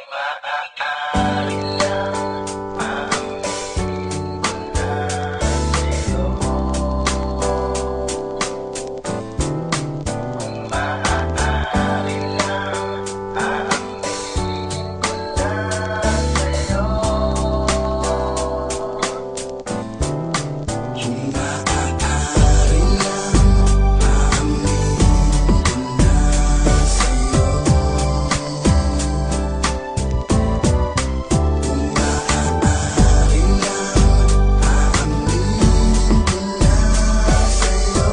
maaari lang aaminin ko na sa'yo. Kung maaari lang aaminin ko na sa'yo. Kung maaari lang aaminin ko na sa'yo. Kung maaari lang aaminin ko na sa'yo.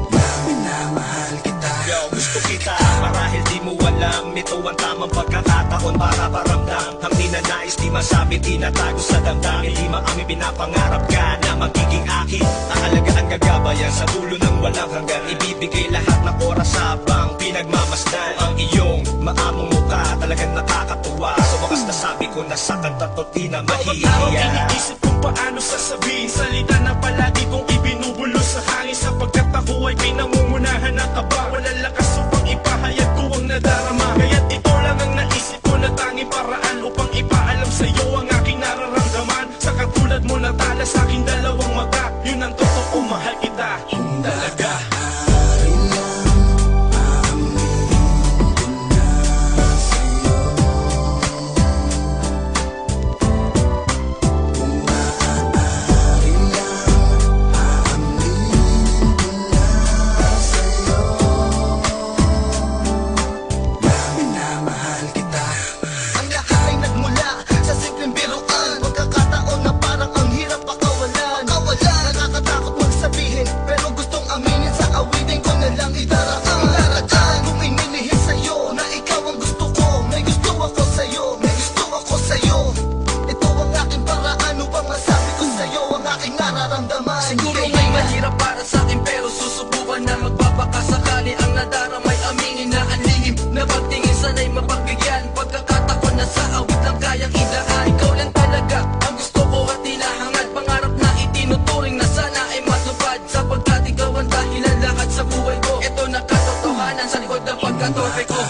Na minamahal kita. Yo, gusto kita, marahil di mo alam. Ito ang tamang pagkakataon para paramdam ang ninanais, di masabi, tinatago sa damdamin. Di maami pinapangarap ka na magiging akin. Aalagaan, gagabayan sa dulo ng walang hanggan. Ibibigay lahat ng oras habang pinagmamasdan ang iyong maamong mukha. Talagang nakakatuwa. Sa wakas nasabi ko na sa kanta to di na Bawat araw mahihiya. iniisip kung paano sasabihin salita na palagi kong ibinubulo sa hangin. Sapagkat ako ay pinangungunahan ng kaba. Walang lakas upang ipahayag ko ang nadarama. Kaya't ito lang ang naisip ko na tanging paraan upang ipaalam sa'yo ang aking nararamdaman. Sa katulad mo natala sa aking dalawang mata. Yun ang totoo, mahal kita talaga. Maaari lang aaminin ko na sa'yo. Kung maaari lang aaminin ko na sa'yo. Na minamahal kita. Ang lahat ay nagmula sa simpleng biruan. Pagkakataon na parang ang hirap pakawalan. Nakakatakot magsabihin, pero gustong aminin sa awitin ko na lang idaraan. Kung inilihis sa'yo na ikaw ang gusto ko, may gusto ako sa'yo, may gusto ako sa'yo. Ito ang aking paraan upang masabi ko sa'yo ang aking nararamdaman. Siguro may mahirap para sa akin pero susubukan na magbabaka sakali ang nadaramay aminin na ang lihim na pagtingin sana'y mapagbigyan. Pagkakataon na sa awit lang kayang idaan. Ikaw lang talaga ang gusto ko at hinahangad. Pangarap na itinuturing na sana ay matupad. Sapagkat ikaw ang dahilan lahat sa buhay ko. Ito na katotohanan sa likod ng pagkatorpe ko.